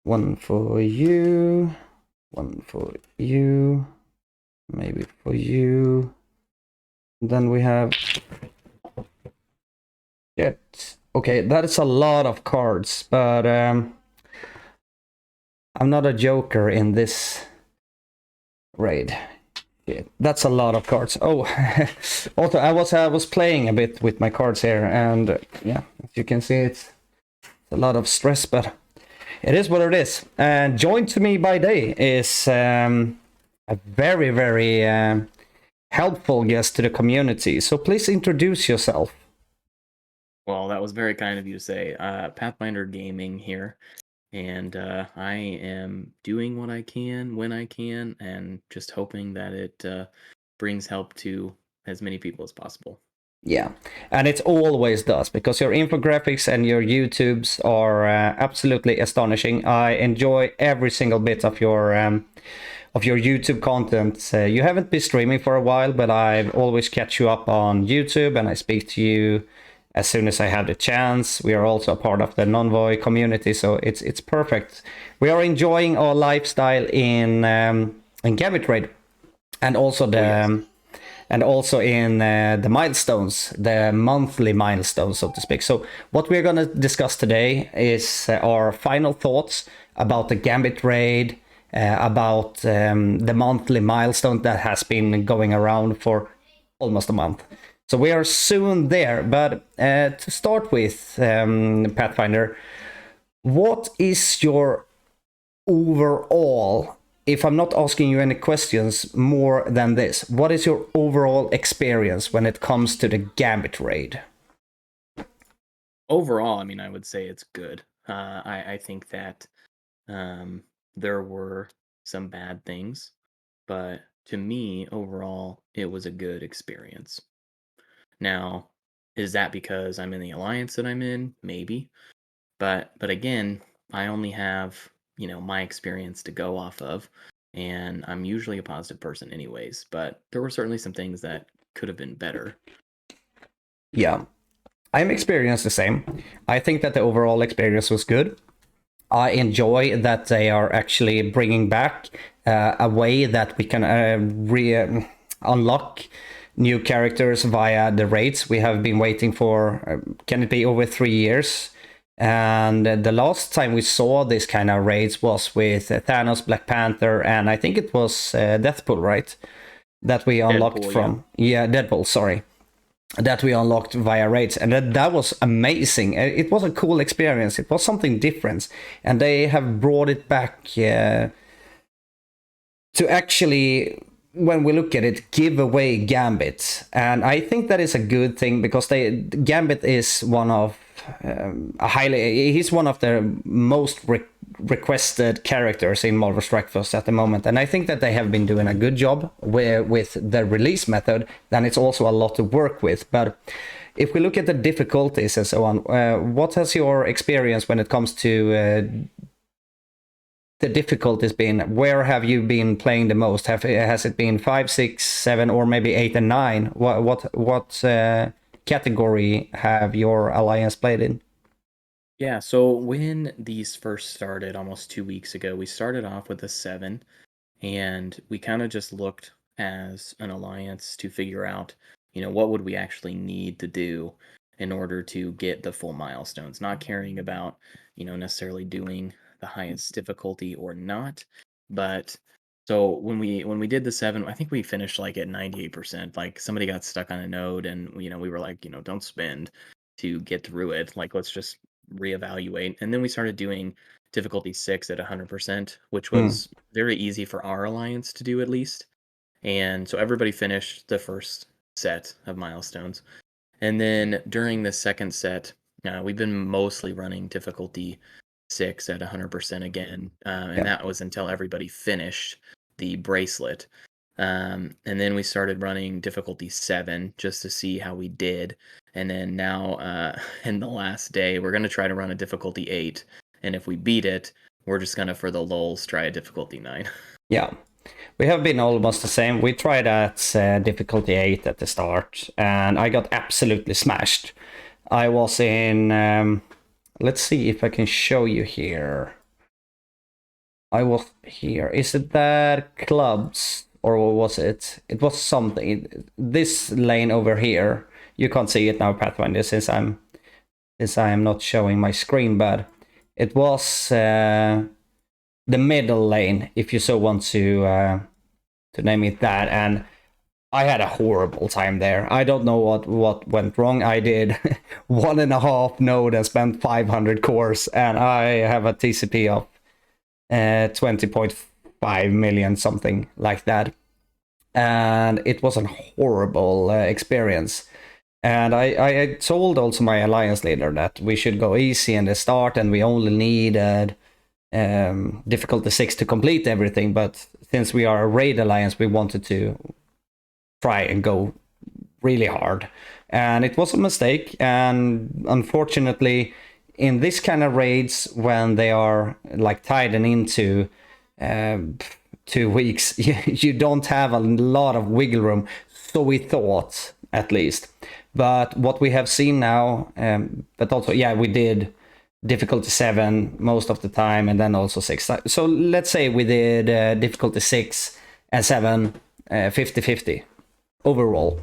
One for you. One for you. Maybe for you. Then we have... Shit. Okay, that is a lot of cards, but I'm not a joker in this raid. Yeah, that's a lot of cards. Oh, also I was playing a bit with my cards here, and yeah, as you can see, it's a lot of stress, but it is what it is. And joined to me by day is a very, very helpful guest to the community. So please introduce yourself. Well, that was very kind of you to say. Pathfinder Gaming here, and I am doing what I can when I can, and just hoping that it brings help to as many people as possible. Yeah, and it always does, because your infographics and your YouTubes are absolutely astonishing. I enjoy every single bit of your YouTube content. You haven't been streaming for a while, but I always catch you up on YouTube, and I speak to you as soon as I have the chance. We are also a part of the non-void community, so it's perfect. We are enjoying our lifestyle in Gambit raid, and also the and also in the milestones, the monthly milestones, so to speak. So what we're going to discuss today is our final thoughts about the Gambit raid, about the monthly milestone that has been going around for almost a month. So we are soon there, but to start with, Pathfinder, what is your overall, if I'm not asking you any questions more than this, what is your overall experience when it comes to the Gambit raid? Overall, I mean, I would say it's good. I think that there were some bad things, but to me, overall, it was a good experience. Now, is that because I'm in the alliance that I'm in? Maybe. But again, I only have, my experience to go off of, and I'm usually a positive person anyways, but there were certainly some things that could have been better. Yeah, I'm experienced the same. I think that the overall experience was good. I enjoy that they are actually bringing back a way that we can unlock new characters via the raids. We have been waiting for, can it be over 3 years? And the last time we saw this kind of raids was with Thanos, Black Panther, and I think it was Deathpool, right? That we unlocked Deadpool, from. Yeah, Deadpool, sorry. That we unlocked via raids, and that was amazing. It was a cool experience. It was something different, and they have brought it back to actually, when we look at it, give away Gambit. And I think that is a good thing, because Gambit is one of he's one of the most requested characters in Marvel Strike Force at the moment, and I think that they have been doing a good job with the release method. Then it's also a lot to work with. But if we look at the difficulties and so on, what has your experience when it comes to the difficulties been? Where have you been playing the most? Has it been 5, 6, 7, or maybe 8 and 9? What category have your alliance played in? Yeah, so when these first started almost 2 weeks ago, we started off with a 7, and we kind of just looked as an alliance to figure out, what would we actually need to do in order to get the full milestones, not caring about, necessarily doing the highest difficulty or not. But so when we did the 7, I think we finished like at 98%. Like somebody got stuck on a node, and we were like, don't spend to get through it. Like let's just reevaluate. And then we started doing difficulty 6 at 100%, which was very easy for our alliance to do, at least. And so everybody finished the first set of milestones. And then during the second set, we've been mostly running difficulty 6 at 100% again. And that was until everybody finished the bracelet. And then we started running difficulty 7 just to see how we did. And then now, in the last day, we're going to try to run a difficulty 8. And if we beat it, we're just going to, for the lulz, try a difficulty 9. Yeah, we have been almost the same. We tried at difficulty 8 at the start, and I got absolutely smashed. I was in... let's see if I can show you here. I was here. Is it that clubs or what was it? It was something. This lane over here. You can't see it now, Pathfinder, since I am not showing my screen, but it was the middle lane, if you so want to name it that. And I had a horrible time there. I don't know what went wrong. I did 1.5 node and spent 500 cores, and I have a TCP of 20.5 million, something like that. And it was a horrible experience. And I told also my alliance leader that we should go easy in the start, and we only needed difficulty 6 to complete everything. But since we are a raid alliance, we wanted to try and go really hard. And it was a mistake. And unfortunately, in this kind of raids, when they are like tied into 2 weeks, you don't have a lot of wiggle room. So we thought, at least. But what we have seen now, but also, yeah, we did difficulty 7 most of the time, and then also 6. So let's say we did difficulty 6 and 7 50-50 overall.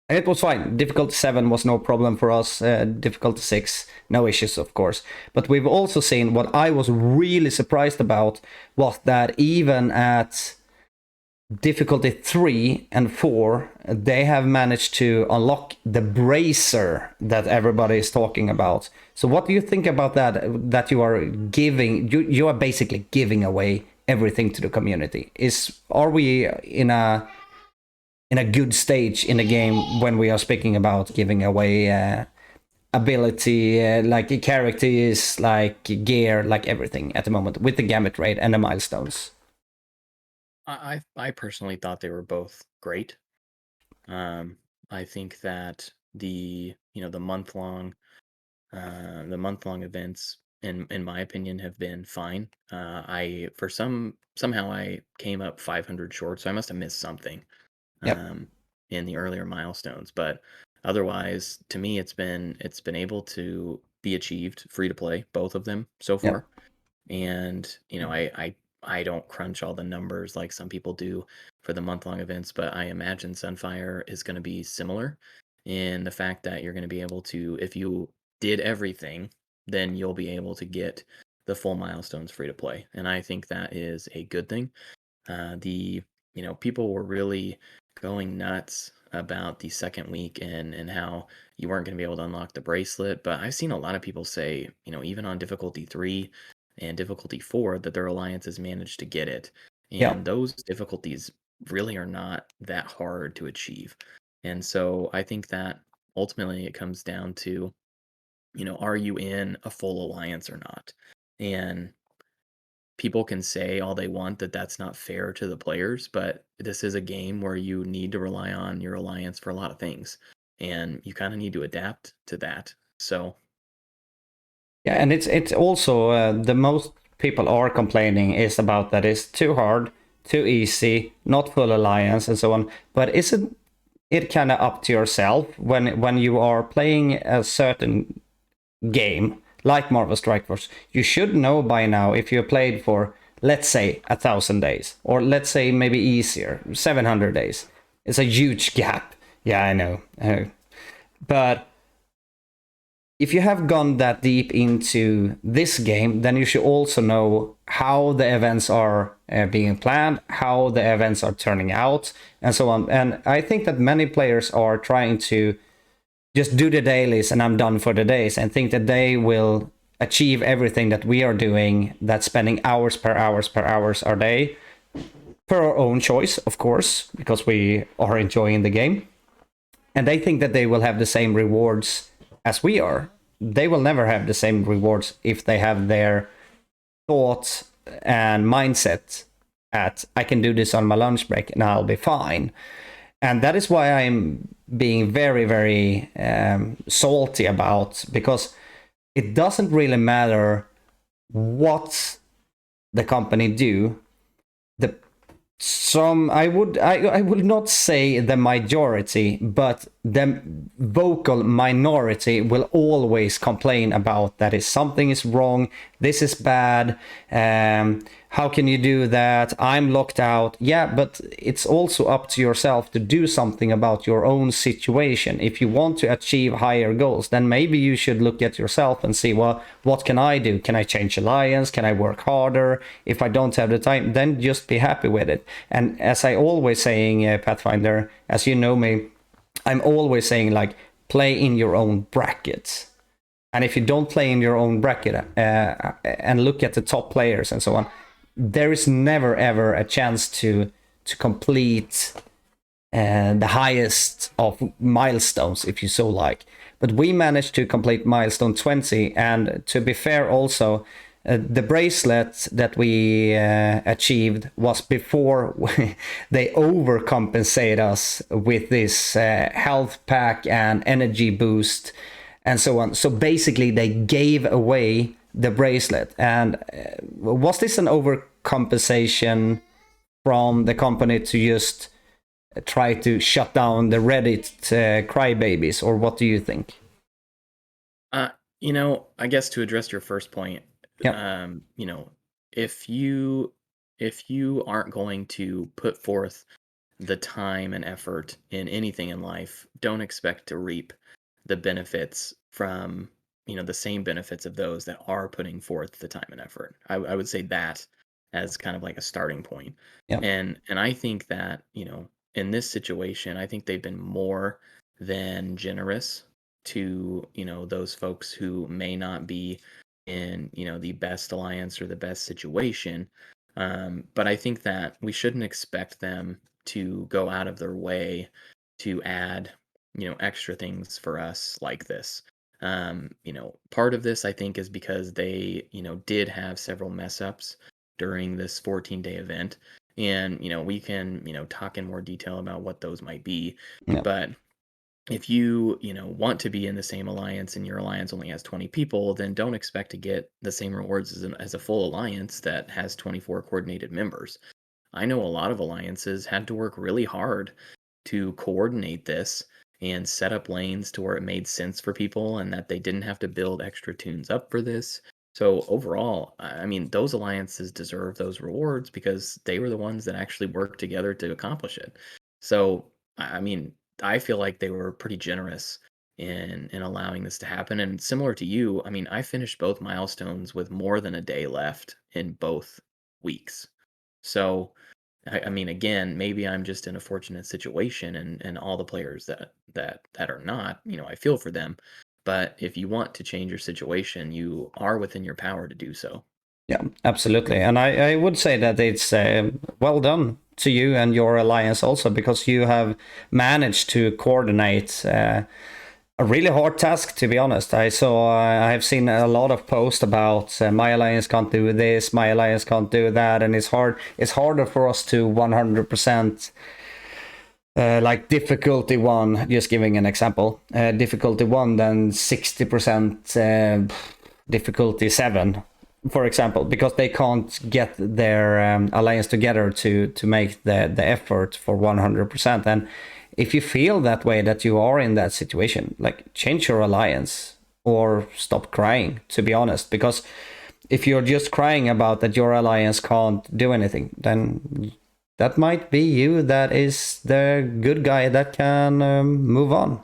And it was fine. Difficulty 7 was no problem for us. Difficulty 6, no issues, of course. But we've also seen what I was really surprised about was that even at difficulty 3 and 4, they have managed to unlock the bracer that everybody is talking about. So what do you think about that? That you are giving, you are basically giving away everything to the community. Are we in a good stage in the game when we are speaking about giving away ability, like characters, like gear, like everything at the moment with the Gambit raid and the milestones? I personally thought they were both great. I think that the month long events, in my opinion, have been fine. Somehow I came up 500 short, so I must have missed something Yep. in the earlier milestones. But otherwise, to me, it's been able to be achieved free to play, both of them so Yep. far. And I don't crunch all the numbers like some people do for the month-long events, but I imagine Sunfire is going to be similar in the fact that you're going to be able to, if you did everything, then you'll be able to get the full milestones free to play. And I think that is a good thing. The People were really going nuts about the second week and how you weren't going to be able to unlock the bracelet, but I've seen a lot of people say, even on difficulty 3 and difficulty 4, that their alliance has managed to get it, and Yep. those difficulties really are not that hard to achieve. And so I think that ultimately it comes down to, are you in a full alliance or not? And people can say all they want that that's not fair to the players, but this is a game where you need to rely on your alliance for a lot of things, and you kind of need to adapt to that. So, Yeah, and it's also the most people are complaining is about that it's too hard, too easy, not full alliance, and so on. But isn't it kind of up to yourself when you are playing a certain game like Marvel Strike Force? You should know by now if you played for, let's say, 1,000 days, or let's say maybe easier, 700 days. It's a huge gap. Yeah, I know. But if you have gone that deep into this game, then you should also know how the events are being planned, how the events are turning out, and so on. And I think that many players are trying to just do the dailies and I'm done for the days, and think that they will achieve everything that we are doing, that's spending hours per hours our day, per our own choice, of course, because we are enjoying the game. And they think that they will have the same rewards as we are. They will never have the same rewards if they have their thoughts and mindset at, I can do this on my lunch break and I'll be fine. And that is why I'm being very, very salty about, because it doesn't really matter what the company do. I would not say the majority, but the vocal minority will always complain about that is something is wrong, this is bad, how can you do that, I'm locked out. Yeah, but it's also up to yourself to do something about your own situation. If you want to achieve higher goals, then maybe you should look at yourself and see, well, what can I do? Can I change alliance? Can I work harder? If I don't have the time, then just be happy with it. And as I always saying, Pathfinder, as you know me, I'm always saying, like, play in your own brackets. And if you don't play in your own bracket and look at the top players and so on, there is never ever a chance to complete the highest of milestones, if you so like. But we managed to complete milestone 20, and to be fair also, the bracelet that we achieved was before they overcompensate us with this health pack and energy boost and so on. So basically they gave away the bracelet. And was this an overcompensation from the company to just try to shut down the Reddit crybabies, or what do you think? I guess to address your first point, Yeah. if you aren't going to put forth the time and effort in anything in life, don't expect to reap the benefits from, the same benefits of those that are putting forth the time and effort. I would say that as kind of like a starting point. Yeah. And I think that, in this situation, I think they've been more than generous to, those folks who may not be in, the best alliance or the best situation. But I think that we shouldn't expect them to go out of their way to add, extra things for us like this. Part of this I think is because they, did have several mess ups during this 14-day event. And, we can, talk in more detail about what those might be. Yeah. But if you, want to be in the same alliance and your alliance only has 20 people, then don't expect to get the same rewards as a full alliance that has 24 coordinated members. I know a lot of alliances had to work really hard to coordinate this and set up lanes to where it made sense for people and that they didn't have to build extra tunes up for this. So overall, I mean, those alliances deserve those rewards because they were the ones that actually worked together to accomplish it. So, I mean, I feel like they were pretty generous in allowing this to happen. And similar to you, I mean, I finished both milestones with more than a day left in both weeks. So, I mean, again, maybe I'm just in a fortunate situation, and all the players that are not, I feel for them. But if you want to change your situation, you are within your power to do so. Yeah, absolutely. And I would say that it's well done to you and your alliance also, because you have managed to coordinate a really hard task, to be honest. I have seen a lot of posts about my alliance can't do this, my alliance can't do that, and it's harder for us to 100% like difficulty 1, just giving an example, difficulty 1 than 60% difficulty 7, for example, because they can't get their alliance together to make the effort for 100%. And if you feel that way, that you are in that situation, like, change your alliance or stop crying, to be honest. Because if you're just crying about that your alliance can't do anything, then that might be you that is the good guy that can move on.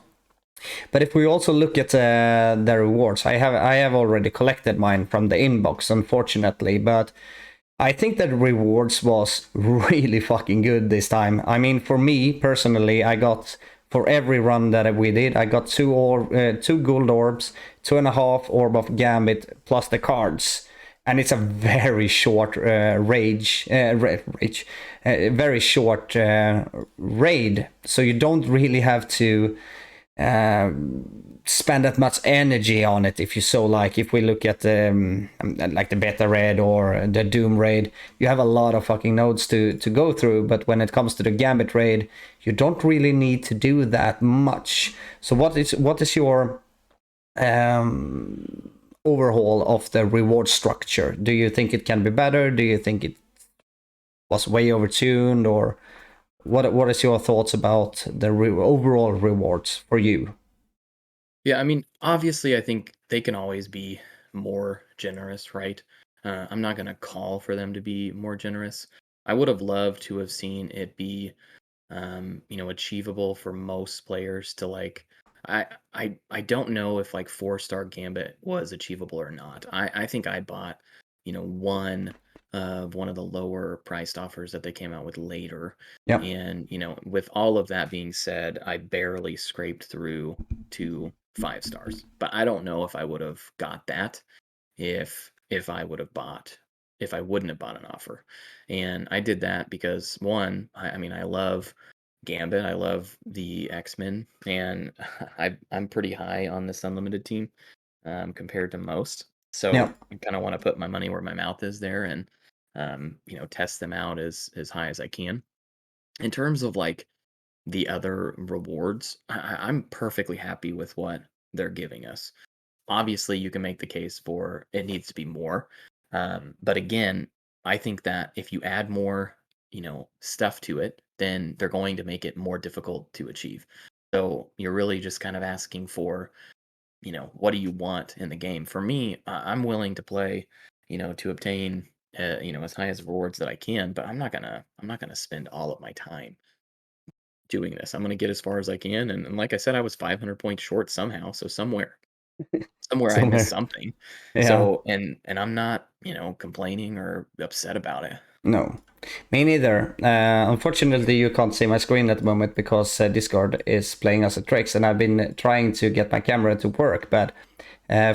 But if we also look at the rewards, I have already collected mine from the inbox, unfortunately, but I think that rewards was really fucking good this time. I mean, for me personally, I got, for every run that we did, I got two gold orbs, 2.5 orb of Gambit, plus the cards. And it's a very short very short raid. So you don't really have to spend that much energy on it, if you so like. If we look at like the beta raid or the doom raid, you have a lot of fucking nodes to go through. But when it comes to the Gambit raid, you don't really need to do that much. So what is your overhaul of the reward structure? Do you think it can be better? Do you think it was way overtuned, or what is your thoughts about the overall rewards for you? Yeah, I mean, obviously, I think they can always be more generous, right? I'm not going to call for them to be more generous. I would have loved to have seen it be, achievable for most players to like. I don't know if like 4-star Gambit was achievable or not. I think I bought, one of the lower priced offers that they came out with later, Yeah. and with all of that being said, I barely scraped through to 5 stars. But I don't know if I would have got that if I would have bought if I wouldn't have bought an offer. And I did that because one, I mean, I love Gambit. I love the X-Men, and I'm pretty high on this unlimited team compared to most. Yeah. So I kind of want to put my money where my mouth is there and test them out as high as I can. In terms of like the other rewards, I'm perfectly happy with what they're giving us. Obviously, you can make the case for it needs to be more. But again, I think that if you add more, stuff to it, then they're going to make it more difficult to achieve. So you're really just kind of asking for, what do you want in the game? For me, I'm willing to play, to obtain, as high as rewards that I can, but I'm not gonna spend all of my time doing this. I'm gonna get as far as I can, and like I said, I was 500 points short somehow. So somewhere I missed Somewhere. something. Yeah. So and I'm not, complaining or upset about it. No, me neither. Unfortunately, you can't see my screen at the moment because Discord is playing us a tricks, and I've been trying to get my camera to work. But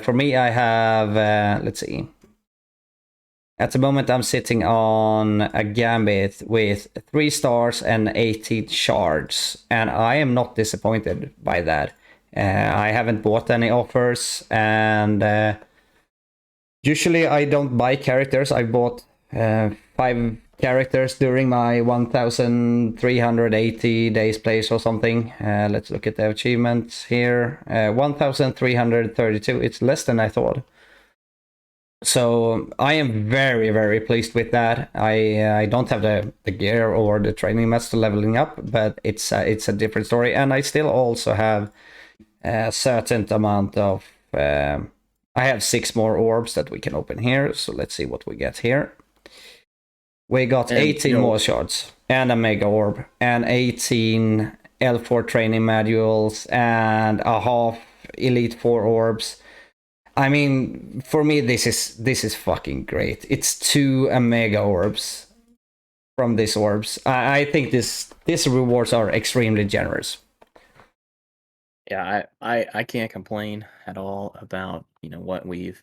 for me, I have, let's see. At the moment, I'm sitting on a Gambit with 3 stars and 18 shards, and I am not disappointed by that. I haven't bought any offers, and usually I don't buy characters. I bought 5 characters during my 1380 days plays or something. Let's look at the achievements here. 1332. It's less than I thought. So I am very, very pleased with that. I don't have the gear or the training master leveling up, but it's a different story. And I still also have a certain amount of I have 6 more orbs that we can open here, so let's see what we get here. We got And 18 more shards and a mega orb and 18 L4 training manuals and a half elite 4 orbs. I mean, for me this is fucking great. It's 2 mega orbs from these orbs. I think these rewards are extremely generous. yeah, I can't complain at all about, what we've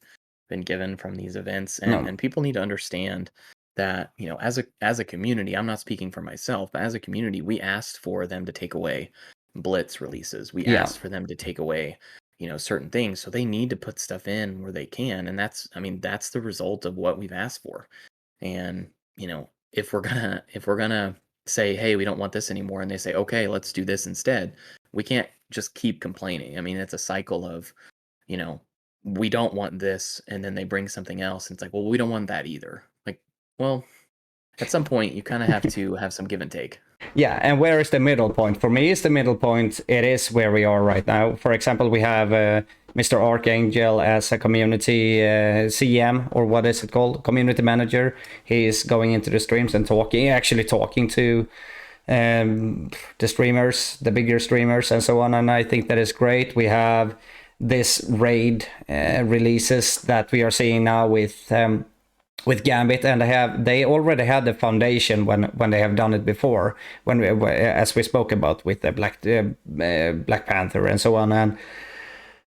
been given from these events. and No. and people need to understand that, as a community, I'm not speaking for myself, but as a community, we asked for them to take away blitz releases. We Yeah. asked for them to take away, certain things. So they need to put stuff in where they can, and that's the result of what we've asked for. And if we're gonna say, hey, we don't want this anymore, and they say, okay, let's do this instead, we can't just keep complaining. I mean, it's a cycle of, you know we don't want this, and then they bring something else, and it's like, well, we don't want that either. Like, well, at some point you kind of have to have some give and take. Yeah, and where is the middle point? For me, is the middle point. It is where we are right now. For example, we have Mr. Archangel as a community CM, or what is it called? Community manager. He is going into the streams and actually talking to the streamers, the bigger streamers, and so on. And I think that is great. We have this raid releases that we are seeing now with Gambit, and they already had the foundation when they have done it before, as we spoke about with the Black Panther and so on. And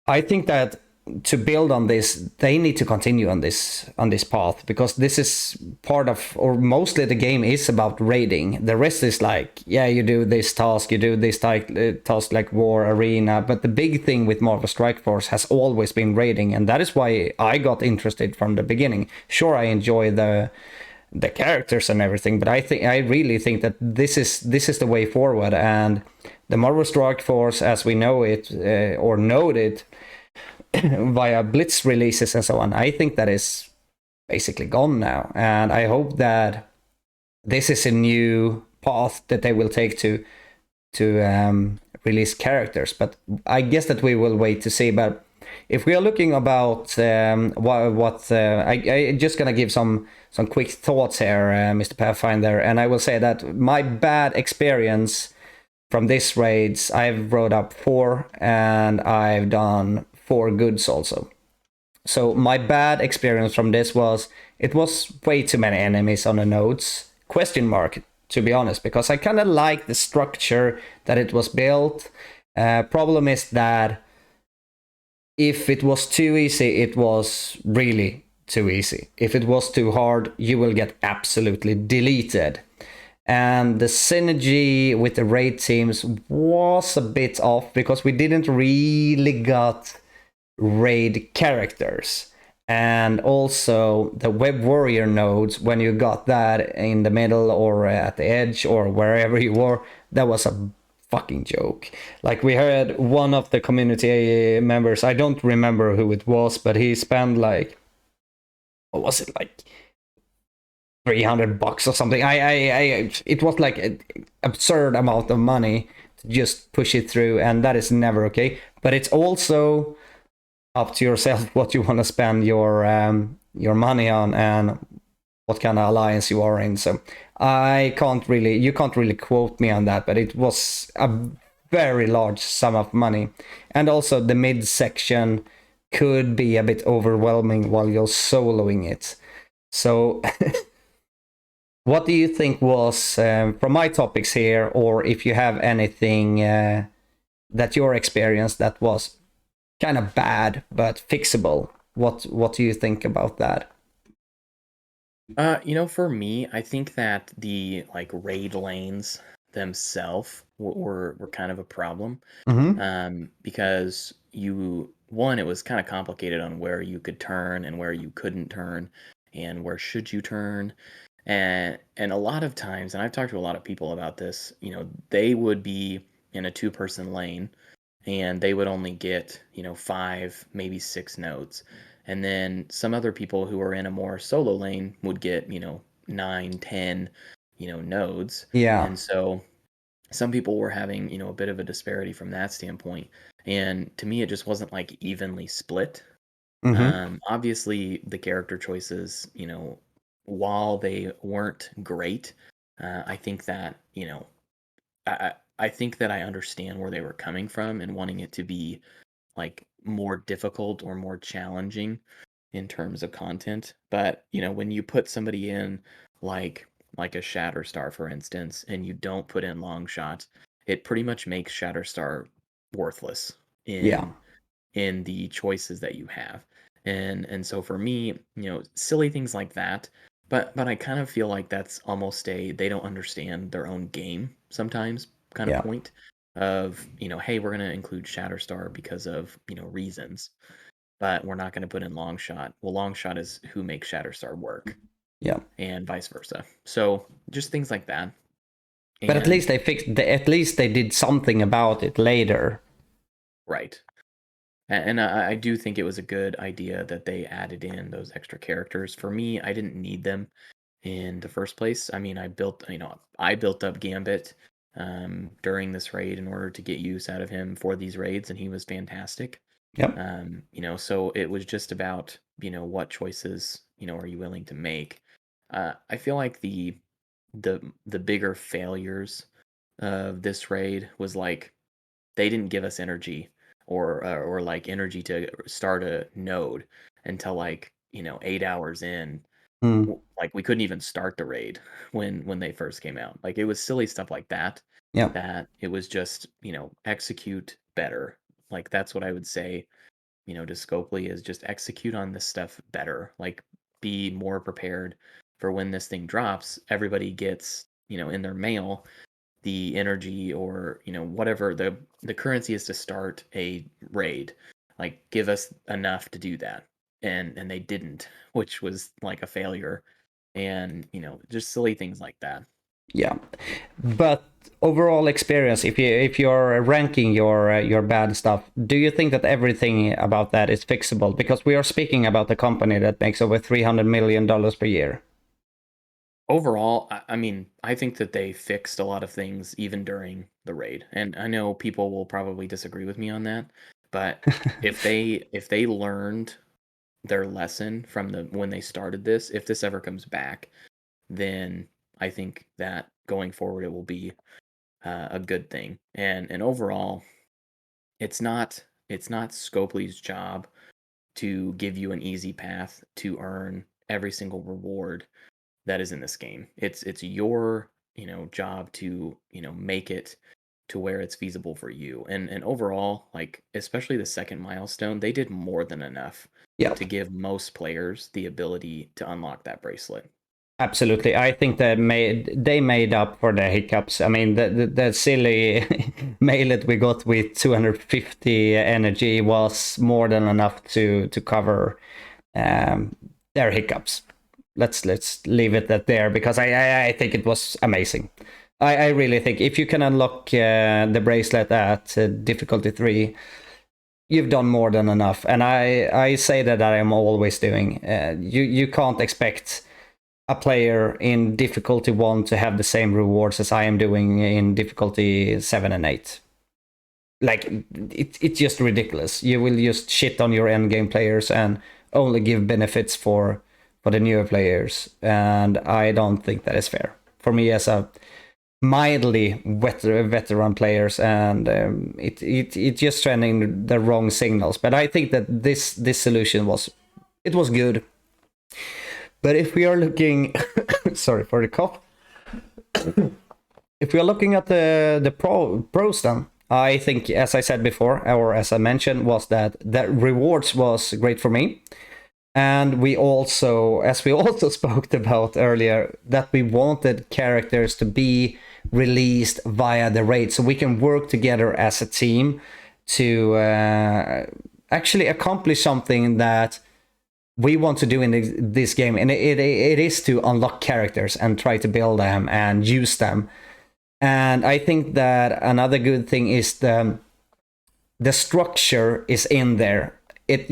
I think that to build on this, they need to continue on this path, because this is part of, or mostly the game is about raiding. The rest is like, yeah, you do this task, you do this task like War Arena, but the big thing with Marvel Strike Force has always been raiding, and that is why I got interested from the beginning. Sure, I enjoy the characters and everything, but I really think that this is the way forward. And the Marvel Strike Force, as we know it or know it via blitz releases and so on, I think that is basically gone now. And I hope that this is a new path that they will take to release characters. But I guess that we will wait to see. But if we are looking about I just gonna give some quick thoughts here, Mr. Pathfinder, and I will say that my bad experience from this raids, I've wrote up 4 and I've done 4 goods also. So my bad experience from this was it was way too many enemies on the nodes. Question mark, to be honest, because I kind of like the structure that it was built. Problem is that if it was too easy, it was really too easy. If it was too hard, you will get absolutely deleted. And the synergy with the raid teams was a bit off because we didn't really got raid characters. And also the web warrior nodes, when you got that in the middle or at the edge or wherever you were, that was a fucking joke. Like, we heard one of the community members, I don't remember who it was, but he spent like, what was it, like $300 or something. It was like an absurd amount of money to just push it through, and that is never okay. But it's also up to yourself what you want to spend your money on and what kind of alliance you are in. So you can't really quote me on that, but it was a very large sum of money. And also the mid section could be a bit overwhelming while you're soloing it. So what do you think was, from my topics here, or if you have anything that your experience that was kind of bad but fixable, what do you think about that? For me, I think that the like raid lanes themselves were kind of a problem. Because it was kind of complicated on where you could turn and where you couldn't turn and where should you turn. And a lot of times, and I've talked to a lot of people about this, they would be in a 2-person lane and they would only get, 5, maybe 6 nodes. And then some other people who are in a more solo lane would get, 9, 10, nodes. Yeah. And so some people were having, a bit of a disparity from that standpoint. And to me, it just wasn't like evenly split. Obviously, the character choices, while they weren't great, I think that, I think that I understand where they were coming from and wanting it to be like more difficult or more challenging in terms of content. But, when you put somebody in like a Shatterstar, for instance, and you don't put in long shots, it pretty much makes Shatterstar worthless Yeah. in the choices that you have. And so for me, silly things like that. But I kind of feel like that's almost they don't understand their own game sometimes kind of Yeah. point of, hey, we're gonna include Shatterstar because of, reasons, but we're not gonna put in Longshot. Well, Longshot is who makes Shatterstar work. Yeah. And vice versa. So just things like that. But at least at least they did something about it later. Right. And I do think it was a good idea that they added in those extra characters. For me, I didn't need them in the first place. I mean, I built up Gambit during this raid in order to get use out of him for these raids, and he was fantastic. Yep. So it was just about, what choices, are you willing to make? I feel like the bigger failures of this raid was like they didn't give us energy or like energy to start a node until like 8 hours in. Like we couldn't even start the raid when they first came out. Like it was silly stuff like that. Yeah. That it was just execute better. Like that's what I would say. To Scopely is just execute on this stuff better. Like be more prepared for when this thing drops. Everybody gets in their mail the energy or whatever the currency is to start a raid. Like give us enough to do that, and they didn't, which was like a failure. And just silly things like that. Yeah. But overall experience, if you're ranking your bad stuff, do you think that everything about that is fixable? Because we are speaking about a company that makes over $300 million per year. Overall, I mean, I think that they fixed a lot of things even during the raid, and I know people will probably disagree with me on that, but if they learned their lesson from the when they started this, if this ever comes back, then I think that going forward it will be a good thing. And overall, it's not Scopely's job to give you an easy path to earn every single reward that is in this game. It's your, job to, make it to where it's feasible for you. And overall, like especially the second milestone, they did more than enough Yeah. to give most players the ability to unlock that bracelet. Absolutely, I think they made up for the hiccups. I mean, the silly mailet we got with 250 energy was more than enough to cover their hiccups. Let's leave it at there because I think it was amazing. I really think if you can unlock the bracelet at difficulty 3, you've done more than enough. And I say that I am always doing. You can't expect a player in difficulty 1 to have the same rewards as I am doing in difficulty 7 and 8. Like, it's just ridiculous. You will just shit on your endgame players and only give benefits for the newer players. And I don't think that is fair. For me, as a mildly veteran players, and it just sending the wrong signals. But I think that this solution was good. But if we are looking, sorry for the cough. If we are looking at the pros, then I think, as I said before, or as I mentioned, was that rewards was great for me, and we also, as we also spoke about earlier, that we wanted characters to be released via the raid, so we can work together as a team to actually accomplish something that we want to do in this game, and it is to unlock characters and try to build them and use them. And I think that another good thing is the structure is in there. It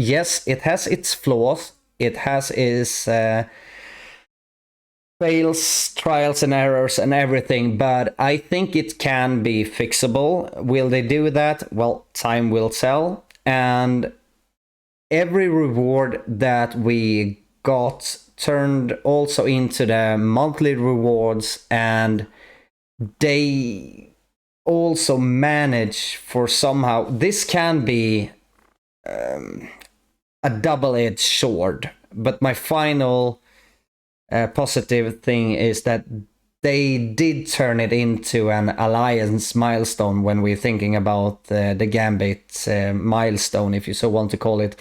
has its flaws. It has its fails, trials and errors and everything, but I think it can be fixable. Will they do that? Well, time will tell. And every reward that we got turned also into the monthly rewards, and they also manage for somehow, this can be a double-edged sword, but my final positive thing is that they did turn it into an alliance milestone when we're thinking about the Gambit milestone, if you so want to call it.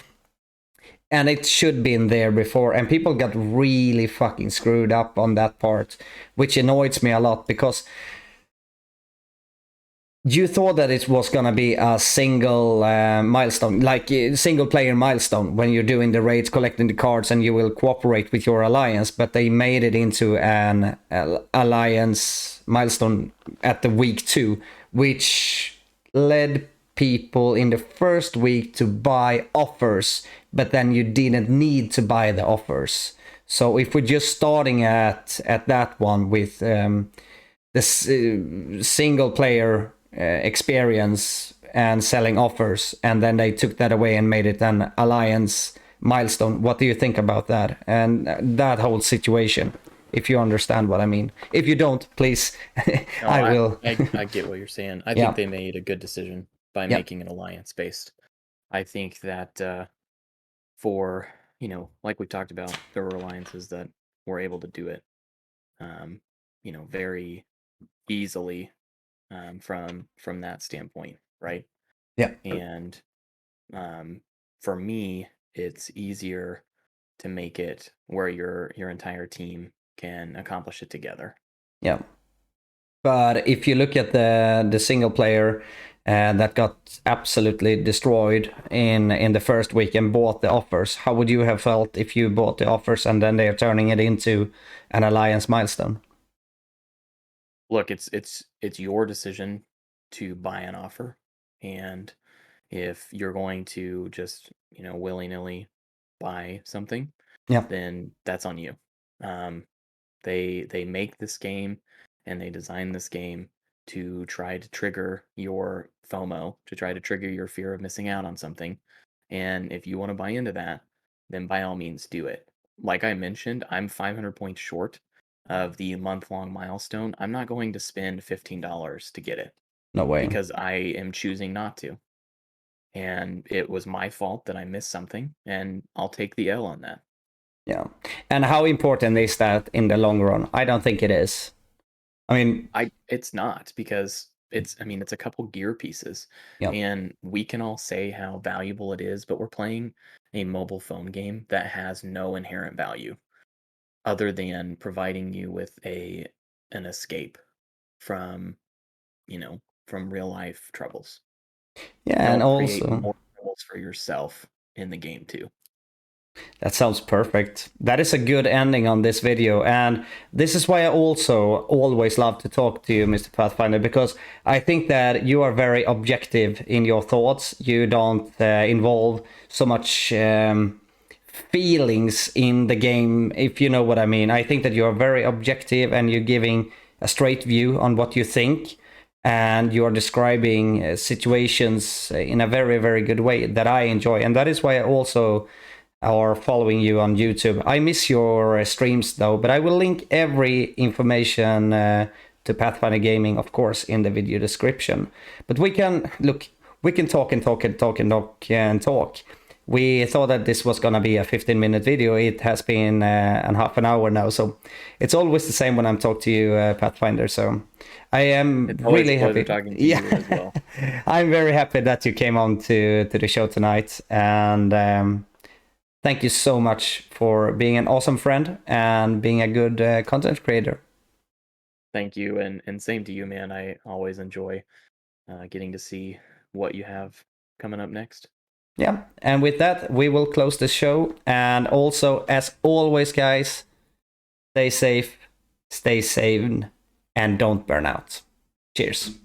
And it should be in there before, and people got really fucking screwed up on that part, which annoys me a lot, because you thought that it was gonna be a single milestone, like single player milestone, when you're doing the raids, collecting the cards, and you will cooperate with your alliance, but they made it into an alliance milestone at the week 2, which led people in the first week to buy offers, but then you didn't need to buy the offers. So if we're just starting at that one with this single player experience and selling offers, and then they took that away and made it an alliance milestone, what do you think about that and that whole situation? If you understand what I mean. If you don't, please, No, I will. I get what you're saying. I Yeah. think they made a good decision by Yeah. making it alliance based. I think that for, like we talked about, there were alliances that were able to do it, very easily, from that standpoint, right? Yeah. And for me, it's easier to make it where your entire team can accomplish it together. Yeah. But if you look at the single player that got absolutely destroyed in the first week and bought the offers, how would you have felt if you bought the offers and then they are turning it into an alliance milestone? Look, it's your decision to buy an offer, and if you're going to just, willy-nilly buy something, Yeah. then that's on you. Um, They make this game and they design this game to try to trigger your FOMO, to try to trigger your fear of missing out on something. And if you want to buy into that, then by all means do it. Like I mentioned, I'm 500 points short of the month-long milestone. I'm not going to spend $15 to get it No way. because I am choosing not to. And it was my fault that I missed something, and I'll take the L on that. Yeah. And how important is that in the long run? I don't think it is. I mean, It's not, because it's a couple gear pieces, yeah. and we can all say how valuable it is, but we're playing a mobile phone game that has no inherent value other than providing you with an escape from, from real life troubles. Yeah, and Don't create also more troubles for yourself in the game too. that sounds perfect. That is a good ending on this video. And this is why I also always love to talk to you, Mr. Pathfinder, because I think that you are very objective in your thoughts. You don't involve so much feelings in the game, if you know what I mean. I think that you are very objective and you're giving a straight view on what you think. And you are describing situations in a very, very good way that I enjoy. And that is why I also are following you on YouTube. I miss your streams though, but I will link every information to Pathfinder Gaming, of course, in the video description. But we can talk and talk and talk and talk and talk. We thought that this was gonna be a 15-minute video. It has been half an hour now, so it's always the same when I'm talking to you, Pathfinder. So I am really happy talking to you as well. I'm very happy that you came on to the show tonight, and thank you so much for being an awesome friend and being a good content creator. Thank you, and same to you, man. I always enjoy getting to see what you have coming up next. Yeah, and with that, we will close the show. And also, as always, guys, stay safe, stay sane, and don't burn out. Cheers.